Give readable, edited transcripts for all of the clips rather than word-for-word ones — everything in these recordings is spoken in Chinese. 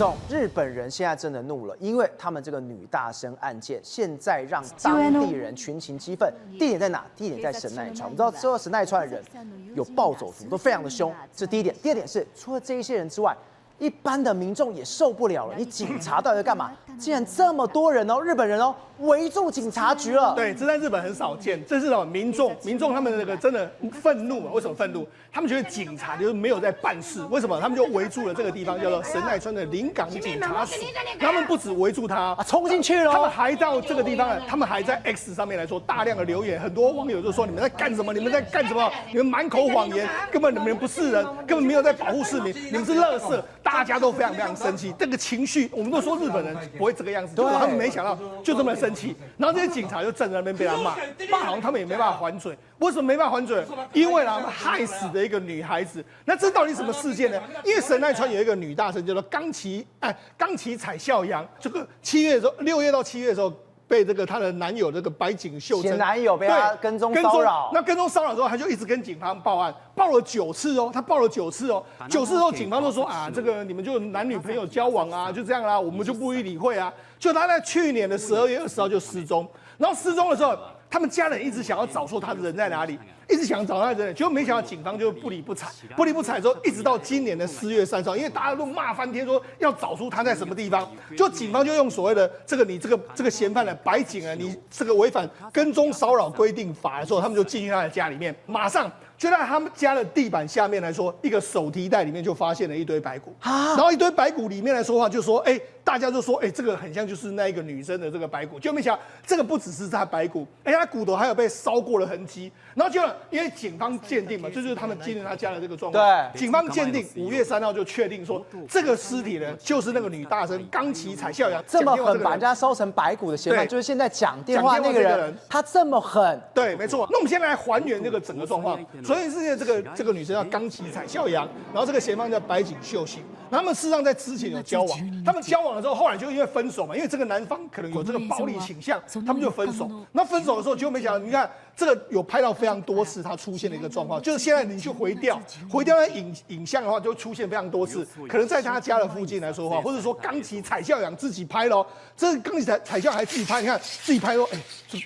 总，日本人现在真的怒了，因为他们这个女大生案件，现在让当地人群情激愤。地点在哪？地点在神奈川。我们知道，这个神奈川的人有暴走族，都非常的凶，这是第一点。第二点是，除了这一些人之外，一般的民众也受不了了。你警察到底在干嘛？竟然这么多人哦，日本人哦，围住警察局了。对，这在日本很少见。这是什么？民众他们那个真的愤怒嘛？为什么愤怒？他们觉得警察就是没有在办事。为什么？他们就围住了这个地方，叫做神奈川的临港警察署。他们不止围住他，冲进去了。他们还到这个地方，他们还在 X 上面来说大量的留言，很多网友就说：你们在干什么？你们在干什么？你们满口谎言，根本你们不是人，根本没有在保护市民，你们是垃圾。大家都非常非常生气，这个情绪，我们都说日本人不会这个样子，他们没想到就这么生气，然后这些警察就站在那边被他骂，好像他们也没办法还嘴。为什么没办法还嘴？因为他们害死的一个女孩子。那这到底什么事件呢？因为神奈川有一个女大生叫做冈崎彩孝洋，这个6月到7月的时候。被这个她的男友这个白井秀前男友被她跟踪骚扰，那跟踪骚扰之后，她就一直跟警方报案，报了9次哦，她报了9次哦，9次之后警方就说啊，这个你们就男女朋友交往啊，就这样啦，我们就不予理会啊。就她在去年的12月20号就失踪，然后失踪的时候，他们家人一直想要找出她的人在哪里，一直想找她的人，结果没想到警方就不理不睬之后，一直到今年的4月30号，因为大家都骂翻天，说要找出她在什么地方，就警方就用所谓的你这个嫌犯的白井啊，你这个违反跟踪骚扰规定法的时候，他们就进去他的家里面，马上就在他们家的地板下面来说，一个手提袋里面就发现了一堆白骨，然后一堆白骨里面来说话，就说大家就说这个很像就是那一个女生的这个白骨，就没想到这个不只是她白骨，她骨头还有被烧过的痕迹，然后就因为警方鉴定嘛，这就是他们鉴定他家的这个状况。对，警方鉴定5月3号就确定说，这个尸体呢就是那个女大生冈崎彩孝洋，这么狠把人家烧成白骨的嫌犯，就是现在讲电话那个人，他这么狠。对，没错。那我们先来还原这个整个状况。所以是这个女生叫冈崎彩孝洋，然后这个嫌犯叫白井秀行，他们事实上在之前有交往，他们交往了之后，后来就因为分手嘛，因为这个男方可能有这个暴力倾向，他们就分手。那分手的时候，结果没想到，你看这个有拍到非常多次他出现的一个状况，就是现在你去回调的影像的话，就出现非常多次，可能在他家的附近来说的话，或者说冈崎彩孝洋自己拍咯，这冈崎彩孝洋还自己拍，你看自己拍说，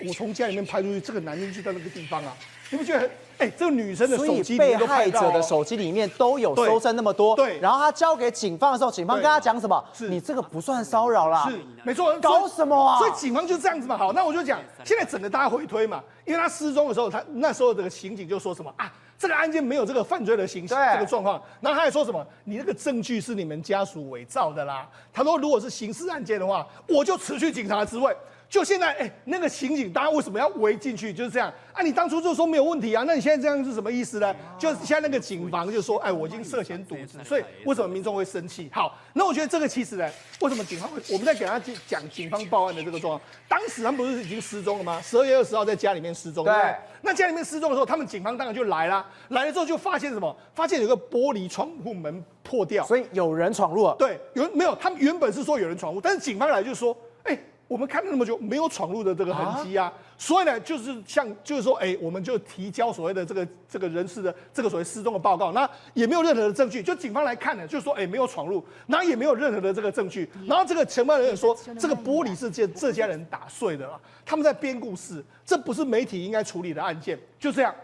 我从家里面拍出去，这个男人就在那个地方啊，你不觉得？这个女生的手机，被害者的手机里面都有搜证那么多，对。然后他交给警方的时候，警方跟他讲什么？你这个不算骚扰啦，是没错。搞什么啊？所以警方就这样子嘛。好，那我就讲，现在整个大家回推嘛，因为他失踪的时候，他那时候这个刑警就说什么啊，这个案件没有这个犯罪的这个状况，然后他还说什么，你那个证据是你们家属伪造的啦。他说，如果是刑事案件的话，我就辞去警察职位。就现在，那个刑警，大家为什么要围进去？就是这样啊！你当初就说没有问题啊，那你现在这样是什么意思呢？就是现在那个警方就说，我已经涉嫌渎职，所以为什么民众会生气？好，那我觉得这个其实呢，为什么警方会？我们在给他讲警方报案的这个状况，当时他们不是已经失踪了吗？12月20号在家里面失踪，对不对？那家里面失踪的时候，他们警方当然就来啦，来了之后就发现什么？发现有个玻璃窗户门破掉，所以有人闯入了。对，没有？他们原本是说有人闯入，但是警方来就说，我们看了那么久，没有闯入的这个痕迹啊，所以呢，就是说，我们就提交所谓的这个人事的这个所谓失踪的报告，那也没有任何的证据，就警方来看呢，就说，没有闯入，然后也没有任何的这个证据，然后这个承办人员说，这个玻璃是这家人打碎的了，他们在编故事，这不是媒体应该处理的案件，就这样，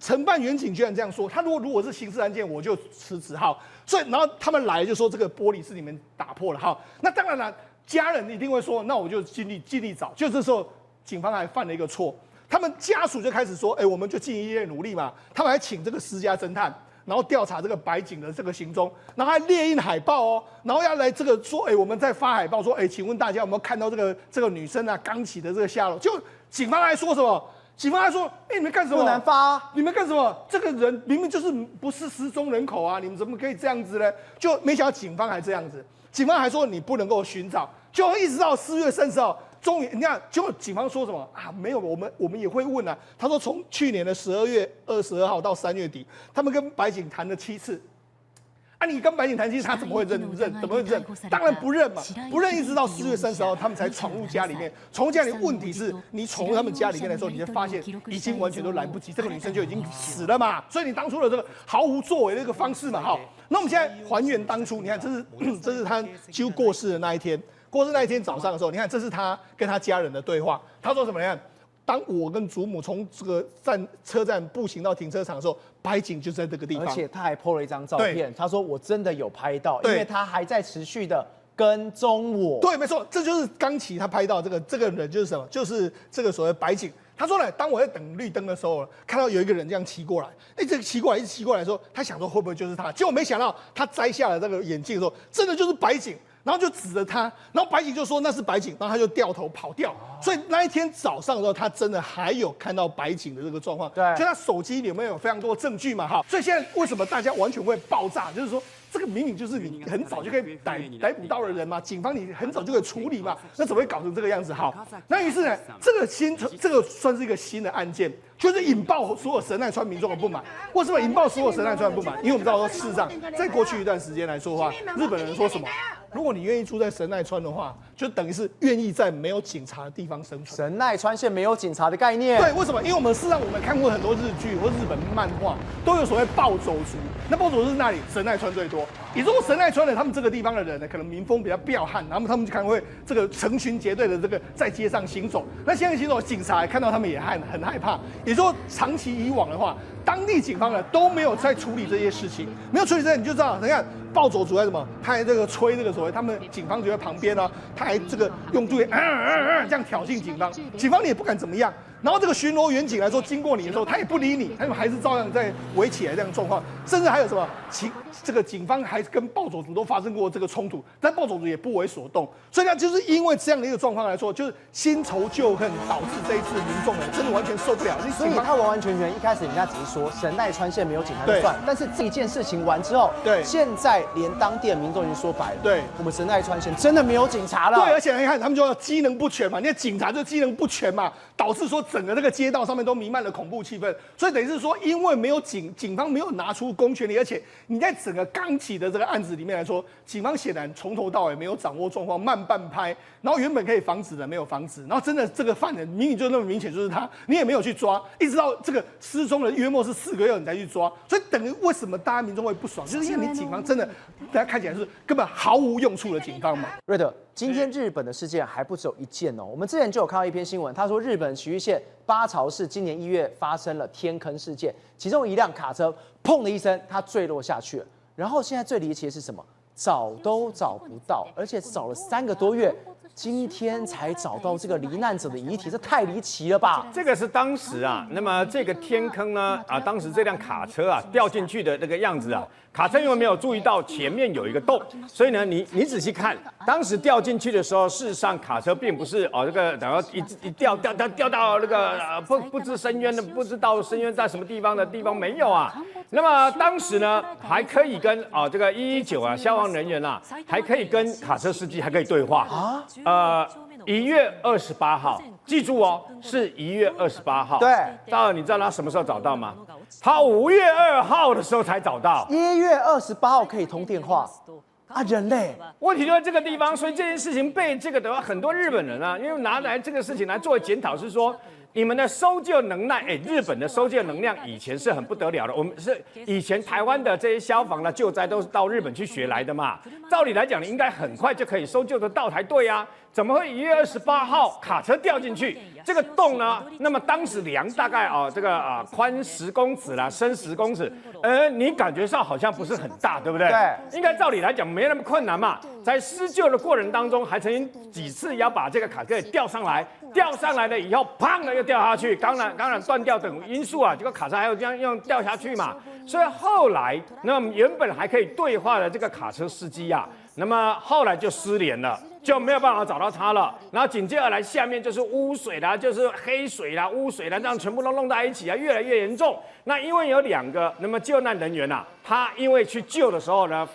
承办员警居然这样说，他如果是刑事案件，我就辞职，好，所以然后他们来就说这个玻璃是你们打破了，好，那当然了。家人一定会说，那我就尽力找。就这时候，警方还犯了一个错，他们家属就开始说，我们就尽一切努力嘛。他们还请这个私家侦探，然后调查这个白井的这个行踪，然后还列印海报哦，然后要来这个说，我们在发海报说，请问大家有没有看到这个女生啊冈崎的这个下落？就警方还说什么？警方还说，你们干什么？不能发，你们干什么？这个人明明就是不是失踪人口啊，你们怎么可以这样子呢？就没想到警方还这样子。警方还说你不能够寻找，就一直到4月30号，终于你看，结果警方说什么啊？没有，我们也会问啊。他说从去年的12月22号到3月底，他们跟白井谈了7次。你跟白井谈，其实他怎么会认？怎么会认？当然不认嘛，不认一直到4月30号，他们才闯入家里面。闯入家里，问题是你闯入他们家里面的时候，你就发现已经完全都来不及，这个女生就已经死了嘛。所以你当初的这个毫无作为的一个方式嘛，好。那我们现在还原当初，你看这是他几乎过世的那一天，过世那一天早上的时候，你看这是他跟他家人的对话，他说什么？你看。当我跟祖母从这个车站步行到停车场的时候，白井就在这个地方，而且他还 po 了一张照片，他说我真的有拍到，因为他还在持续的跟踪我。对，没错，这就是冈崎他拍到这个人就是什么？就是这个所谓白井。他说呢，当我在等绿灯的时候，看到有一个人这样骑过来，这个骑过来一直骑过来的时候，他想说会不会就是他？结果没想到他摘下了这个眼镜的时候，真的就是白井。然后就指着他，然后白井就说那是白井，然后他就掉头跑掉。所以那一天早上的时候，他真的还有看到白井的这个状况。对，就他手机里面有非常多证据嘛，哈。所以现在为什么大家完全会爆炸？就是说这个明明就是你很早就可以逮捕到的人嘛，警方你很早就可以处理嘛，那怎么会搞成这个样子？好，那于是呢，这个算是一个新的案件。就是引爆所有神奈川民众的不满。为什么引爆所有神奈川的不满？因为我们知道说，事实上，在过去一段时间来说的话，日本人说什么？如果你愿意住在神奈川的话，就等于是愿意在没有警察的地方生存。神奈川县没有警察的概念。对，为什么？因为我们事实上我们看过很多日剧或日本漫画，都有所谓暴走族。那暴走族是哪里？神奈川最多。也就是说，神奈川的他们这个地方的人呢，可能民风比较彪悍，然后他们就可能会这个成群结队的这个在街上行走。那现在行走，警察看到他们也很害怕。也就是说，长期以往的话，当地警方呢都没有在处理这些事情，没有处理这些，你就知道，你看暴走族在什么？他还这个吹这个所谓，他们警方就在旁边呢，他还这个用对这样挑衅警方，警方你也不敢怎么样。然后这个巡逻员警来说，经过你的时候，他也不理你，他们还是照样在围起来这样状况，甚至还有什么这个警方还跟暴走族都发生过这个冲突，但暴走族也不为所动。所以呢，就是因为这样的一个状况来说，就是新仇旧恨导致这一次民众呢真的完全受不了。所以他完完全全一开始人家只是说神奈川县没有警察就算，但是这一件事情完之后，对，现在连当地的民众已经说白了，对，我们神奈川县真的没有警察了。对，而且你看他们就要机能不全嘛，你看警察就机能不全嘛，导致说整个这个街道上面都弥漫了恐怖气氛。所以等于是说，因为没有警方没有拿出公权力，而且你在整个冈崎的这个案子里面来说，警方显然从头到尾没有掌握状况，慢半拍。然后原本可以防止的没有防止，然后真的这个犯人明明就那么明显就是他，你也没有去抓，一直到这个失踪的约莫是4个月你才去抓，所以等于为什么大家民众会不爽，就是因为你警方真的大家看起来是根本毫无用处的警方嘛。瑞德，今天日本的事件还不只有一件哦，我们之前就有看到一篇新闻，他说日本埼玉县八朝市今年1月发生了天坑事件，其中一辆卡车砰的一声，它坠落下去了，然后现在最离奇的是什么？找都找不到，而且找了3个多月。今天才找到这个罹难者的遗体，这太离奇了吧？这个是当时啊，那么这个天坑呢，当时这辆卡车啊掉进去的那个样子啊，卡车因为没有注意到前面有一个洞，所以呢，你仔细看，当时掉进去的时候，事实上卡车并不是这个然后一掉到那个不知深渊的，不知道深渊在什么地方的地方没有啊。那么当时呢，还可以跟这个119啊消防人员啊，还可以跟卡车司机还可以对话啊。1月28号，记住哦，是1月28号。对，你知道他什么时候找到吗？他5月2号的时候才找到。1月28号可以通电话啊，人类。问题就在这个地方，所以这件事情被这个的话，很多日本人啊，因为拿来这个事情来做检讨，是说。你们的搜救能耐，日本的搜救能量以前是很不得了的。我们是以前台湾的这些消防的救灾都是到日本去学来的嘛。照理来讲，你应该很快就可以搜救得到才对啊。怎么会1月28号卡车掉进去？这个洞呢？那么当时量大概宽10公尺啦，深10公尺。你感觉上好像不是很大，对不对？对。应该照理来讲没那么困难嘛。在施救的过程当中，还曾经几次要把这个卡车给吊上来，吊上来了以后，砰的又掉下去。当然断掉等因素啊，这个卡车还有这样用掉下去嘛。所以后来，那么原本还可以对话的这个卡车司机啊，那么后来就失联了。就没有办法找到他了，然后紧接而来，下面就是污水啦，就是黑水啦、污水啦，这样全部都弄在一起啊，越来越严重。那因为有2个那么救难人员啊，他因为去救的时候呢，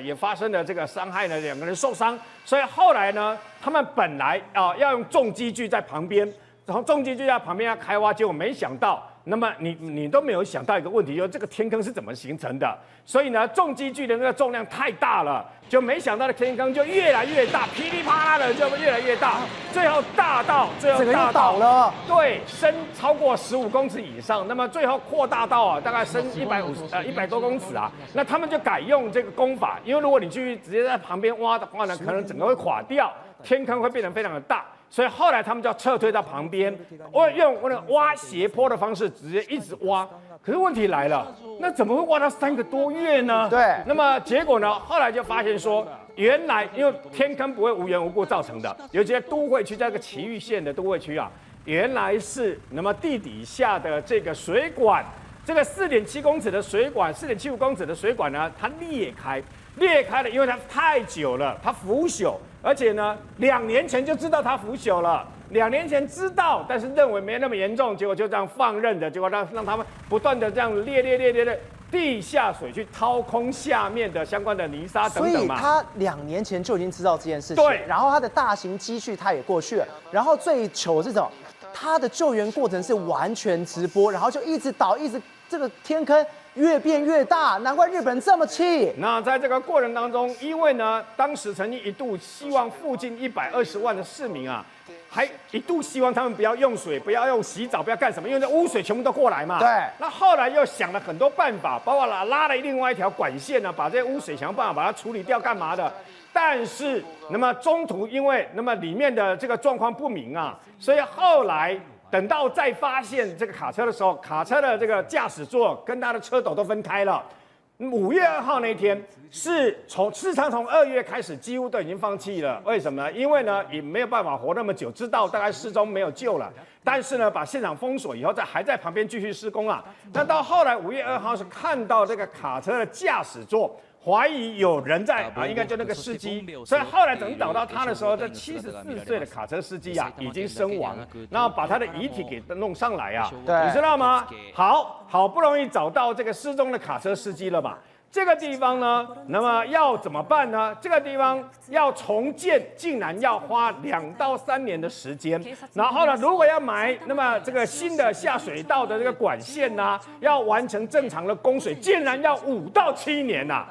也发生了这个伤害呢，2个人受伤，所以后来呢，他们本来要用重机具在旁边，然后重机具在旁边要开挖，结果没想到。那么你都没有想到一个问题，就是这个天坑是怎么形成的？所以呢，重机具的那个重量太大了，就没想到的天坑就越来越大，噼里啪啦的就越来越大，最后大到整个又倒了。对，深超过15公尺以上，那么最后扩大到啊，大概深100多公尺啊。那他们就改用这个工法，因为如果你去直接在旁边挖的话呢，可能整个会垮掉，天坑会变得非常的大。所以后来他们就要撤退到旁边，用那个挖斜坡的方式，直接一直挖。可是问题来了，那怎么会挖到3个多月呢？对。那么结果呢？后来就发现说，原来因为天坑不会无缘无故造成的，尤其在都会区这个崎玉县的都会区啊，原来是那么地底下的这个水管，这个4.7公尺的水管，4.75公尺的水管呢，它裂开了，因为它太久了，它腐朽。而且呢，2年前就知道它腐朽了，2年前知道，但是认为没那么严重，结果就这样放任的，结果让他们不断的这样裂的地下水去掏空下面的相关的泥沙等等嘛。所以他2年前就已经知道这件事情，对。然后他的大型积蓄他也过去了，然后最糗是什么？他的救援过程是完全直播，然后就一直倒，这个天坑越变越大，难怪日本人这么气。那在这个过程当中，因为呢，当时曾经一度希望附近120万的市民啊，还一度希望他们不要用水，不要用洗澡，不要干什么，因为这污水全部都过来嘛。对。那后来又想了很多办法，包括拉了另外一条管线呢，把这些污水想办法把它处理掉，干嘛的？但是，那么中途因为那么里面的这个状况不明啊，所以后来。等到再发现这个卡车的时候，卡车的这个驾驶座跟他的车斗都分开了。5月2号那天市场从2月开始几乎都已经放弃了，为什么呢？因为呢也没有办法活那么久，知道大概失踪没有救了。但是呢，把现场封锁以后，还在旁边继续施工啊。那到后来5月2号是看到这个卡车的驾驶座。怀疑有人在啊，应该就那个司机，所以后来等找到他的时候，这74岁的卡车司机啊已经身亡，然后把他的遗体给弄上来啊，你知道吗？好不容易找到这个失踪的卡车司机了嘛？这个地方呢，那么要怎么办呢？这个地方要重建，竟然要花2到3年的时间。然后呢，如果要买那么这个新的下水道的这个管线呐，要完成正常的供水，竟然要5到7年呐！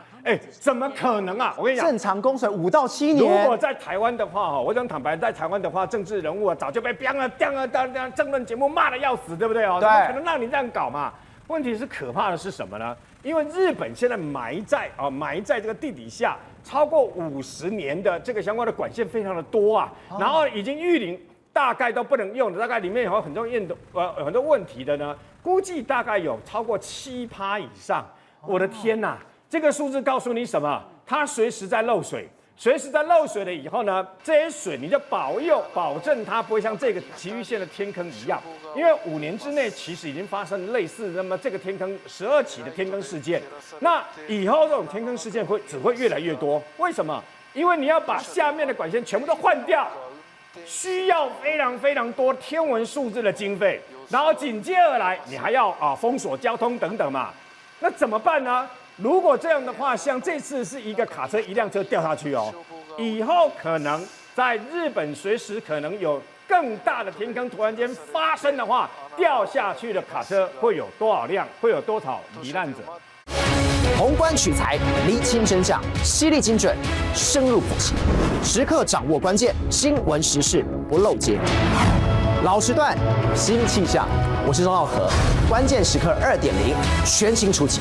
怎么可能啊？我跟你讲，正常供水5到7年。如果在台湾的话，我讲坦白，在台湾的话，政治人物啊，早就被政论节目骂得要死，对不对哦？怎么可能让你这样搞嘛？问题是可怕的是什么呢？因为日本现在埋在这个地底下超过50年的这个相关的管线非常的多啊，然后已经逾龄，大概都不能用的，大概里面有很多问题的呢，估计大概有超过7%以上。我的天哪！这个数字告诉你什么？它随时在漏水，了以后呢，这些水你就保证它不会像这个崎玉县的天坑一样，因为5年之内其实已经发生类似那么这个天坑12起的天坑事件，那以后这种天坑事件只会越来越多。为什么？因为你要把下面的管线全部都换掉，需要非常多天文数字的经费，然后紧接而来你还要封锁交通等等嘛，那怎么办呢？如果这样的话，像这次是一个卡车1辆车掉下去哦，以后可能在日本随时可能有更大的天坑突然间发生的话，掉下去的卡车会有多少辆，会有多少罹难者？宏观取材，厘清真相，犀利精准，深入剖析，时刻掌握关键新闻时事，不漏接。老时段，新气象，我是钟浩和，关键时刻2.0，全新出击。